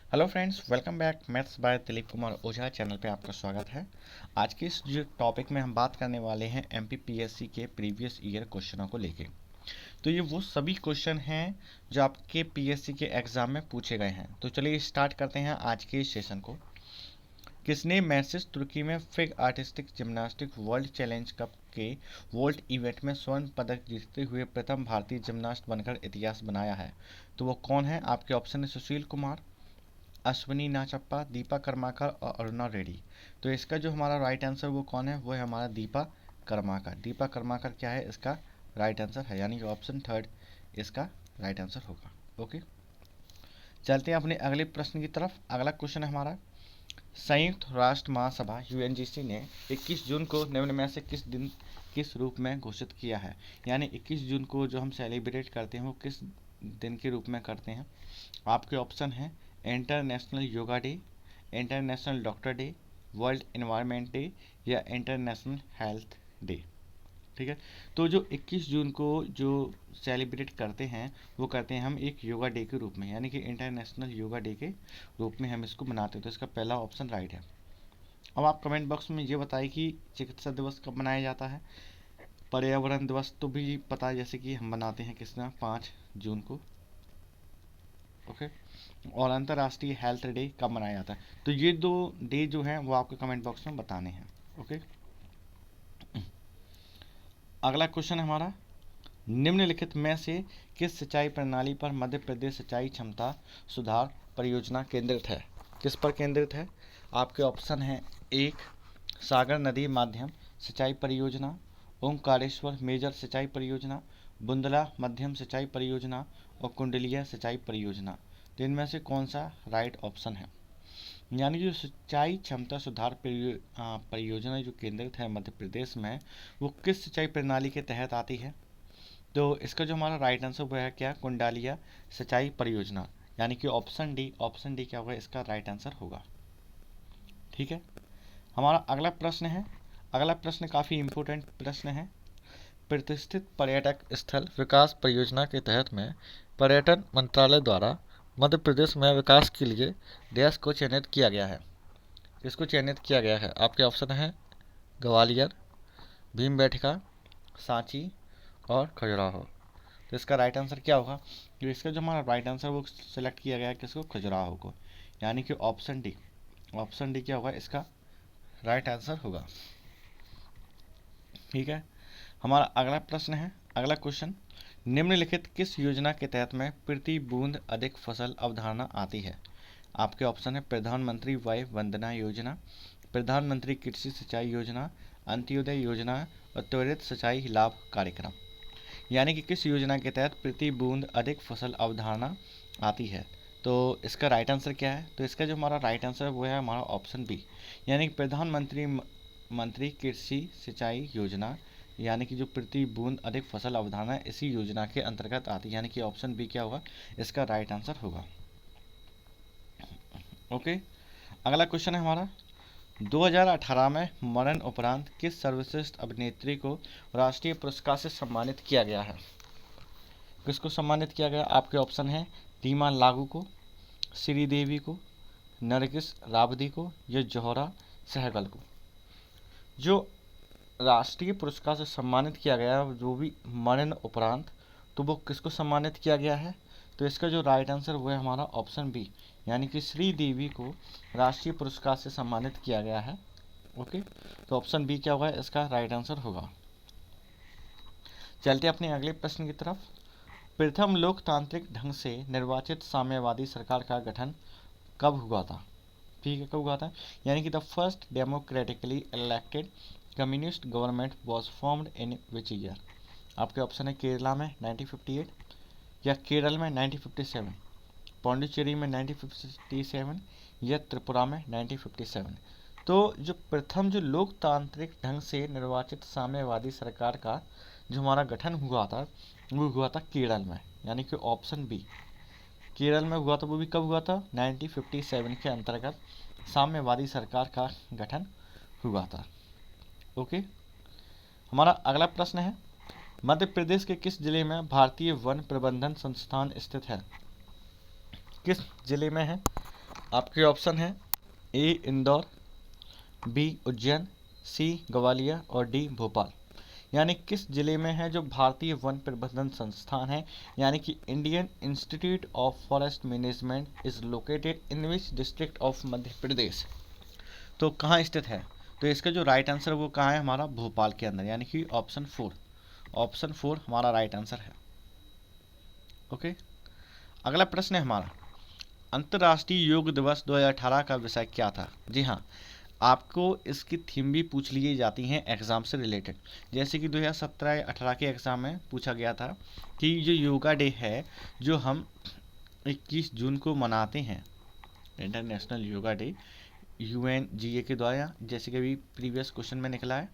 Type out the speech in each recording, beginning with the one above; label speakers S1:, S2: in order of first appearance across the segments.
S1: Hello friends, welcome back. Maths by Dilip Kumar Ojha channel पे आपका स्वागत है। आज के इस जो टॉपिक में हम बात करने वाले हैं एमपीपीएससी के प्रीवियस ईयर क्वेश्चनों को लेके। तो ये वो सभी क्वेश्चन हैं जो आपके पीएससी के एग्जाम में पूछे गए हैं। तो चलिए स्टार्ट करते हैं आज के इस सेशन को। किसने मैसेज तुर्की में fig artistic gymnastic world challenge cup के वोल्ट इवेंट में स्वर्ण पदक जीतते हुए प्रथम भारतीय जिम्नास्ट बनकर इतिहास बनाया है? तो वो कौन है? आपके ऑप्शन है सुशील कुमार, अश्विनी नाचप्पा, दीपा कर्माकर और अरुणा रेड्डी। तो इसका जो हमारा राइट आंसर वो कौन है? वो है हमारा दीपा कर्माकर। दीपा कर्माकर क्या है? इसका राइट आंसर है, यानी कि ऑप्शन थर्ड इसका राइट आंसर होगा। ओके, चलते हैं अपने अगले प्रश्न की तरफ। अगला क्वेश्चन है हमारा, संयुक्त राष्ट्र महासभा यूएनजीसी ने 21 जून को निम्न में से किस दिन किस रूप में घोषित किया है? यानी 21 जून को जो हम सेलिब्रेट करते हैं वो किस दिन के रूप में करते हैं? आपके ऑप्शन हैं international yoga day, international doctor day, world environment day या इंटरनेशनल हेल्थ डे। ठीक है, तो जो 21 जून को जो सेलिब्रेट करते हैं वो करते हैं हम एक योगा डे के रूप में, यानी कि इंटरनेशनल योगा डे के रूप में हम इसको मनाते हैं। तो इसका पहला ऑप्शन राइट है। अब आप कमेंट बॉक्स में ये बताइए कि चिकित्सा दिवस कब मनाया जाता है। पर्यावरण दिवस तो भी पता है, जैसे कि हम मनाते हैं किसना 5 जून को। ओके, और अंतर्राष्ट्रीय हेल्थ डे कब मनाया जाता है? तो ये दो डे जो हैं वो आपके कमेंट बॉक्स में बताने हैं। ओके, अगला क्वेश्चन है हमारा, निम्नलिखित में से किस सिंचाई प्रणाली पर मध्य प्रदेश सिंचाई क्षमता सुधार परियोजना केंद्रित है? किस पर केंद्रित है? आपके ऑप्शन हैं, एक सागर नदी माध्यम सिंचाई परियोजना, ओंकारेश्वर मेजर सिंचाई परियोजना, बुंदला मध्यम सिंचाई परियोजना और कुंडलिया सिंचाई परियोजना। तो इनमें से कौन सा राइट ऑप्शन है? यानी जो सिंचाई क्षमता सुधार परियोजना जो केंद्रित है मध्य प्रदेश में, वो किस सिंचाई प्रणाली के तहत आती है? तो इसका जो हमारा राइट आंसर वो है क्या? कुंडालिया सिंचाई परियोजना, यानी कि ऑप्शन डी। ऑप्शन डी क्या होगा? इसका राइट आंसर होगा। ठीक है, हमारा अगला प्रश्न है। अगला प्रश्न काफ़ी इम्पोर्टेंट प्रश्न है। प्रतिष्ठित पर्यटक स्थल विकास परियोजना के तहत में पर्यटन मंत्रालय द्वारा मध्य प्रदेश में विकास के लिए देश को चयनित किया गया है। इसको चयनित किया गया है। आपके ऑप्शन हैं ग्वालियर, भीमबेटका, सांची और खजुराहो। तो इसका राइट आंसर क्या होगा? तो इसका जो हमारा राइट आंसर वो सिलेक्ट किया गया है किसको? खजुराहो को, यानी कि ऑप्शन डी। ऑप्शन डी क्या होगा? इसका राइट आंसर होगा। ठीक है, हमारा अगला प्रश्न है। अगला क्वेश्चन, निम्नलिखित किस योजना के तहत में प्रति बूंद अधिक फसल अवधारणा आती है? आपके ऑप्शन है प्रधानमंत्री वय वंदना योजना, प्रधानमंत्री कृषि सिंचाई योजना, अंत्योदय योजना और त्वरित सिंचाई लाभ कार्यक्रम। यानी कि किस योजना के तहत प्रति बूंद अधिक फसल अवधारणा आती है? तो इसका राइट आंसर क्या है? तो इसका जो हमारा राइट आंसर है वो है हमारा ऑप्शन बी, यानी कि प्रधानमंत्री कृषि सिंचाई योजना, यानी कि जो प्रति बूंद अधिक फसल अवधारणा इसी योजना के अंतर्गत आती है, यानी कि ऑप्शन बी क्या होगा? इसका राइट आंसर होगा। ओके, अगला क्वेश्चन है हमारा, 2018 में मरण उपरांत किस सर्वश्रेष्ठ अभिनेत्री को राष्ट्रीय पुरस्कार से सम्मानित किया गया है? किसको सम्मानित किया गया? आपके ऑप्शन है रीमा लागू को, श्रीदेवी को, नरगिस राबदी को या जोहरा सहगल को। जो राष्ट्रीय पुरस्कार से सम्मानित किया गया है जो भी मरण उपरांत, तो वो किसको सम्मानित किया गया है? तो इसका जो राइट आंसर वो है हमारा ऑप्शन बी, यानी कि श्रीदेवी को राष्ट्रीय पुरस्कार से सम्मानित किया गया है। ओके, तो ऑप्शन बी क्या होगा? इसका राइट आंसर होगा। चलते अपने अगले प्रश्न की तरफ। प्रथम लोकतांत्रिक ढंग से निर्वाचित साम्यवादी सरकार का गठन कब हुआ था? ठीक है, कब हुआ था? यानी कि the first democratically elected communist government was formed in which year? आपके ऑप्शन है केरला में 1958 या केरल में 1957, पौंडीचेरी में 1957 या त्रिपुरा में 1957। तो जो प्रथम जो लोकतांत्रिक ढंग से निर्वाचित साम्यवादी सरकार का जो हमारा गठन हुआ था वो हुआ था केरल में, यानी कि ऑप्शन बी केरल में हुआ था। वो भी कब हुआ था? 1957 के अंतर्गत साम्यवादी सरकार का गठन हुआ था। ओके, हमारा अगला प्रश्न है, मध्य प्रदेश के किस जिले में भारतीय वन प्रबंधन संस्थान स्थित है? किस जिले में है आपके ऑप्शन है ए इंदौर, बी उज्जैन, सी ग्वालियर और डी भोपाल। यानी किस जिले में है जो भारतीय वन प्रबंधन संस्थान है, यानी कि Indian Institute of Forest Management is located in which district of Madhya Pradesh. तो कहाँ स्थित है? तो इसका जो राइट आंसर वो कहाँ है? हमारा भोपाल के अंदर, यानी कि ऑप्शन 4। ऑप्शन 4 हमारा राइट आंसर है। ओके, अगला प्रश्न है हमारा, अंतर्राष्ट्रीय योग दिवस 2018 का विषय क्या था? जी हाँ, आपको इसकी थीम भी पूछ ली जाती हैं एग्ज़ाम से रिलेटेड। जैसे कि 2017-18 के एग्ज़ाम में पूछा गया था कि जो योगा डे है जो हम 21 जून को मनाते हैं, इंटरनेशनल योगा डे, UNGA के द्वारा, जैसे कि अभी प्रीवियस क्वेश्चन में निकला है,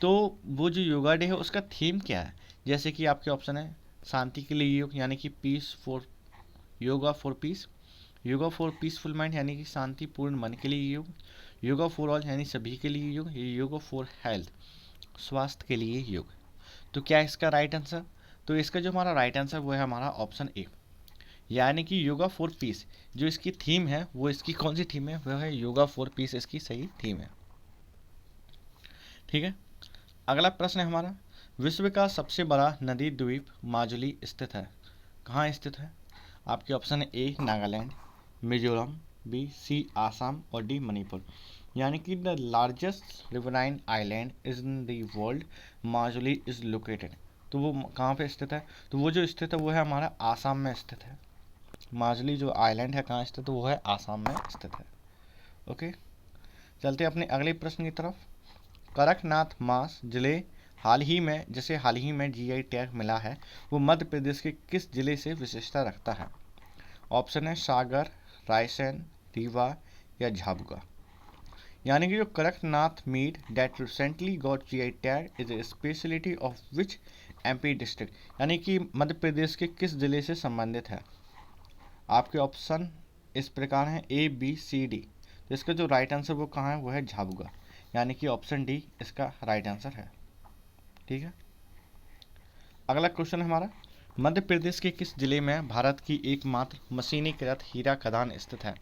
S1: तो वो जो योगा डे है उसका थीम क्या है? जैसे कि आपके ऑप्शन है शांति के लिए योग, यानी कि peace for yoga for peace, yoga for peaceful mind यानी कि शांतिपूर्ण मन के लिए योग, योगा फॉर ऑल यानी सभी के लिए योग, योगा फॉर हेल्थ स्वास्थ्य के लिए योग। तो क्या है इसका राइट आंसर? तो इसका जो हमारा राइट आंसर वो है हमारा ऑप्शन ए, यानी कि योगा फॉर पीस। जो इसकी थीम है वो इसकी कौन सी थीम है? वह है योगा फॉर पीस, इसकी सही थीम है। ठीक है, अगला प्रश्न है हमारा, विश्व का सबसे बड़ा नदी द्वीप माजुली स्थित है, कहाँ स्थित है? आपके ऑप्शन है ए नागालैंड, मिजोरम, बी सी आसाम और डी मणिपुर। यानी कि the largest riverine island is in the world Majuli is located. तो वो कहाँ पे स्थित है? तो वो जो स्थित है वो है हमारा आसाम में स्थित है। माजुली जो आइलैंड है कहाँ स्थित है? वो है आसाम में स्थित है। ओके, चलते अपने अगले प्रश्न की तरफ। कड़कनाथ मांस जिले हाल ही में GI टैग मिला है, वो मध्य प्रदेश के किस जिले से विशेषता रखता है? ऑप्शन है सागर, रायसेन, रीवा या झाबुआ। यानी कि जो Kadaknath meat that recently got GI tag is a speciality of which MP district, यानी कि मध्य प्रदेश के किस जिले से संबंधित है? आपके ऑप्शन इस प्रकार हैं A B C D। तो इसका जो राइट आंसर वो कहाँ है? वो है झाबुआ, यानी कि ऑप्शन डी इसका राइट आंसर है। ठीक है, अगला क्वेश्चन हमारा, मध्य प्रदेश के किस जिले में भारत की एकमात्र मशीनीकृत हीरा खदान स्थित है?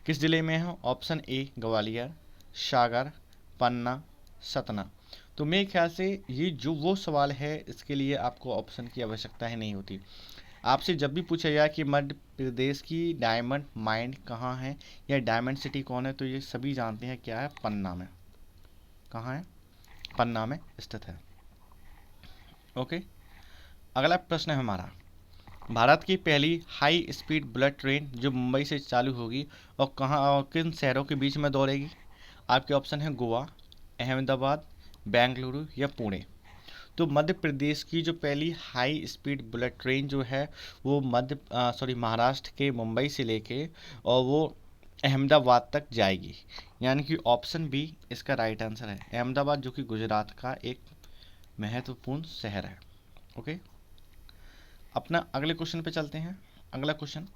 S1: किस जिले में है? ऑप्शन ए ग्वालियर, सागर, पन्ना, सतना। तो मेरे ख्याल से ये जो वो सवाल है इसके लिए आपको ऑप्शन की आवश्यकता ही नहीं होती। आपसे जब भी पूछा जाए कि मध्य प्रदेश की डायमंड माइंड कहाँ है या डायमंड सिटी कौन है, तो ये सभी जानते हैं क्या है? पन्ना में। कहाँ है? पन्ना में स्थित है। ओके, अगला प्रश्न है हमारा, भारत की पहली हाई स्पीड बुलेट ट्रेन जो मुंबई से चालू होगी और कहाँ और किन शहरों के बीच में दौड़ेगी? आपके ऑप्शन है गोवा, अहमदाबाद, बेंगलुरु या पुणे। तो मध्य प्रदेश की जो पहली हाई स्पीड बुलेट ट्रेन जो है वो महाराष्ट्र के मुंबई से लेके और वो अहमदाबाद तक जाएगी, यानी कि ऑप्शन बी इसका राइट आंसर है, अहमदाबाद, जो कि गुजरात का एक महत्वपूर्ण शहर है। ओके, अपना अगले क्वेश्चन पे चलते हैं। अगला क्वेश्चन,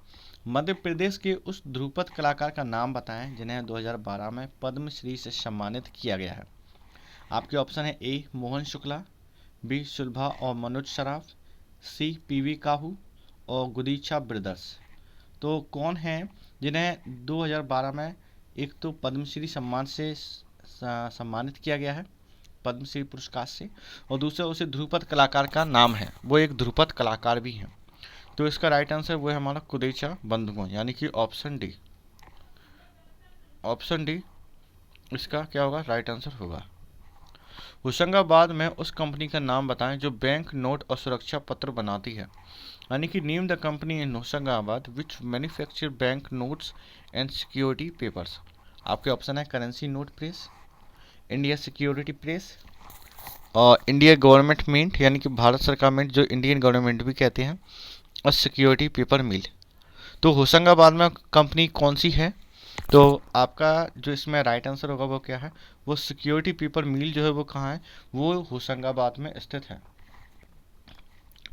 S1: मध्य प्रदेश के उस ध्रुपद कलाकार का नाम बताएं जिन्हें 2012 में पद्मश्री से सम्मानित किया गया है। आपके ऑप्शन है ए मोहन शुक्ला, बी सुलभा और मनोज सराफ, सी PV काहू और गुदीचा ब्रदर्स। तो कौन है जिन्हें 2012 में एक तो पद्मश्री सम्मान से सम्मानित किया गया है, पद्मश्री पुरस्कार से, और दूसरा उसे ध्रुपद कलाकार का नाम है, वो एक ध्रुपद कलाकार भी हैं। तो इसका राइट आंसर वो है हमारा कुदेचा बंधुगण, यानी कि ऑप्शन डी। ऑप्शन डी इसका क्या होगा? राइट आंसर होगा। होशंगाबाद में उस कंपनी का नाम बताएं जो बैंक नोट और सुरक्षा पत्र बनाती है, यानी कि name the company in Hoshangabad which manufacture bank notes and security papers. आपके ऑप्शन है currency note press, India security press और इंडिया गवर्नमेंट मिंट, यानी कि भारत सरकार मिंट जो इंडियन गवर्नमेंट भी कहते हैं, और सिक्योरिटी पेपर मिल। तो होशंगाबाद में कंपनी कौन सी है? तो आपका जो इसमें राइट आंसर होगा वो क्या है? वो सिक्योरिटी पेपर मिल जो है वो कहाँ है? वो होशंगाबाद में स्थित है।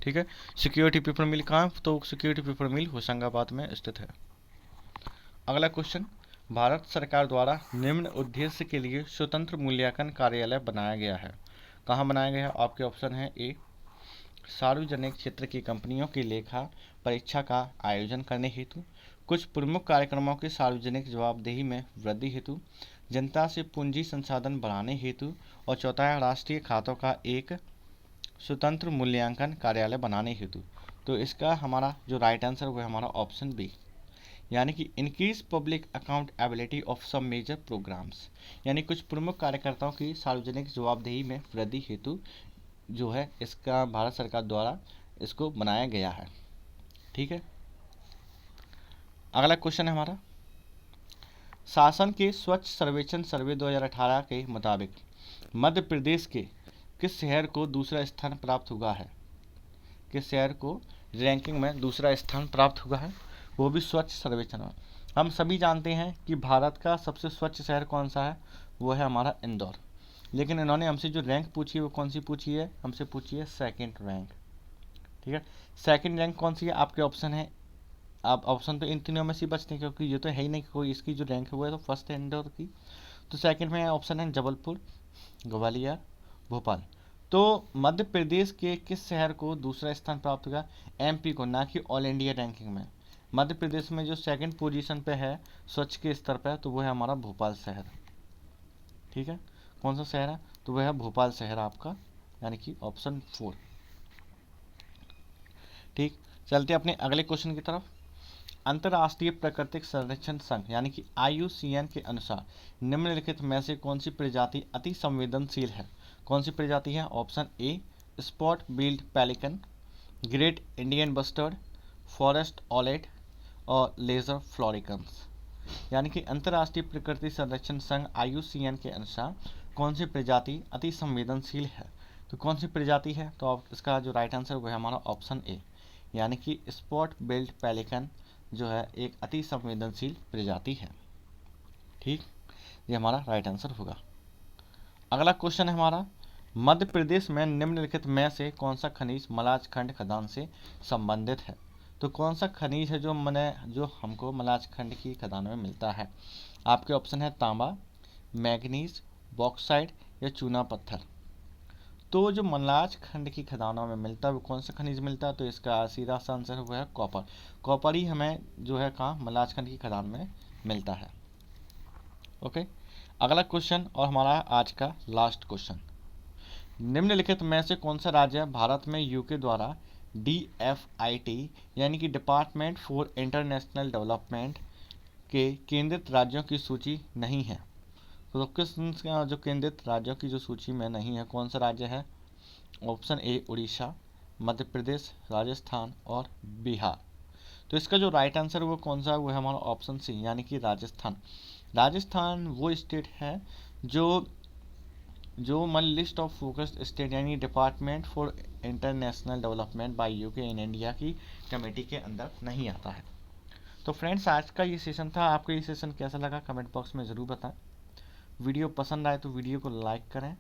S1: ठीक है, सिक्योरिटी पेपर मिल कहाँ है? तो सिक्योरिटी पेपर मिल होशंगाबाद में स्थित है। अगला क्वेश्चन, भारत सरकार द्वारा निम्न उद्देश्य के लिए स्वतंत्र मूल्यांकन कार्यालय बनाया गया है, कहाँ बनाया गया है? आपके ऑप्शन है ए सार्वजनिक क्षेत्र की कंपनियों की लेखा परीक्षा का आयोजन करने हेतु, कुछ प्रमुख कार्यक्रमों की सार्वजनिक जवाबदेही में वृद्धि हेतु, जनता से पूंजी संसाधन बढ़ाने हेतु, और चौथा है राष्ट्रीय खातों का एक स्वतंत्र मूल्यांकन कार्यालय बनाने हेतु। तो इसका हमारा जो राइट आंसर वो है हमारा ऑप्शन बी, यानी कि increase public accountability of some major programmes, यानी कुछ प्रमुख कार्यकर्ताओं की सार्वजनिक जवाबदेही में वृद्धि हेतु जो है इसका भारत सरकार द्वारा इसको बनाया गया है। ठीक है, अगला क्वेश्चन है हमारा, शासन के स्वच्छ सर्वेक्षण सर्वे 2018 के मुताबिक मध्य प्रदेश के किस शहर को दूसरा स्थान प्राप्त हुआ है? किस शहर को रैंकिंग में दूसरा स्थान प्राप्त हुआ है, वो भी स्वच्छ सर्वेक्षण में? हम सभी जानते हैं कि भारत का सबसे स्वच्छ शहर कौन सा है, वो है हमारा इंदौर। लेकिन इन्होंने हमसे जो रैंक पूछी है वो कौन सी पूछी है, हमसे पूछी है सेकंड रैंक। ठीक है, सेकंड रैंक कौन सी है? आपके ऑप्शन है, आप ऑप्शन तो इन तीनों में से बचते हैं क्योंकि ये तो है ही नहीं कोई इसकी जो रैंक है वो है तो फर्स्ट है इंदौर की। तो सेकंड में ऑप्शन है जबलपुर, ग्वालियर, भोपाल। तो मध्य प्रदेश के किस शहर को दूसरा स्थान प्राप्त हुआ? एमपी को, ना कि ऑल इंडिया रैंकिंग में। मध्य प्रदेश में जो सेकंड पोजीशन पे है स्वच्छ के स्तर पे, तो वो है हमारा भोपाल शहर। ठीक है, कौन सा शहर है? तो वह है भोपाल शहर आपका, यानी कि ऑप्शन 4। ठीक, चलते अपने अगले क्वेश्चन की तरफ। अंतर्राष्ट्रीय प्राकृतिक संरक्षण संघ यानी कि IUCN के अनुसार निम्नलिखित में से कौन सी प्रजाति अति संवेदनशील है? कौन सी प्रजाति है? Option A spot billed pelican, great Indian bustard, forest owlet और लेजर फ्लोरिकन्स। यानी कि अंतर्राष्ट्रीय प्रकृति संरक्षण संघ IUCN के अनुसार कौन सी प्रजाति अति संवेदनशील है? तो कौन सी प्रजाति है? तो आप इसका जो राइट आंसर वो है हमारा ऑप्शन ए, यानी कि स्पॉट बिल्ड पेलिकन जो है एक अति संवेदनशील प्रजाति है। ठीक, ये हमारा राइट आंसर होगा। अगला क्वेश्चन है हमारा, मध्य प्रदेश में निम्नलिखित में से कौन सा खनिज मलाजखंड खदान से संबंधित है? तो कौन सा खनिज है जो हमको मलाजखंड की खदान में मिलता है? आपके ऑप्शन है तांबा, मैग्नीज, बॉक्साइट या चूना पत्थर। तो जो मलाजखंड की खदानों में मिलता है वो कौन सा खनिज मिलता है? तो इसका सीधा सा आंसर वो है कॉपर। कॉपर ही हमें जो है कहाँ मलाजखंड की खदान में मिलता है। ओके, अगला क्वेश्चन और हमारा आज का लास्ट क्वेश्चन, निम्नलिखित में से कौन सा राज्य भारत में यूके द्वारा DFID यानी कि डिपार्टमेंट फॉर इंटरनेशनल डेवलपमेंट के केंद्रित राज्यों की सूची नहीं है? तो किस जो केंद्रित राज्यों की जो सूची में नहीं है, कौन सा राज्य है? ऑप्शन ए उड़ीसा, मध्य प्रदेश, राजस्थान और बिहार। तो इसका जो राइट आंसर वो कौन सा है? वो है हमारा ऑप्शन सी, यानी कि राजस्थान। राजस्थान वो स्टेट है जो मन लिस्ट ऑफ फोकस्ड स्टेट यानी department for international development by UK in India की कमेटी के अंदर नहीं आता है। तो फ्रेंड्स, आज का ये सेशन था। आपको ये सेशन कैसा लगा कमेंट बॉक्स में ज़रूर बताएं। वीडियो पसंद आए तो वीडियो को लाइक करें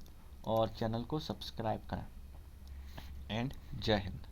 S1: और चैनल को सब्सक्राइब करें। एंड जय हिंद।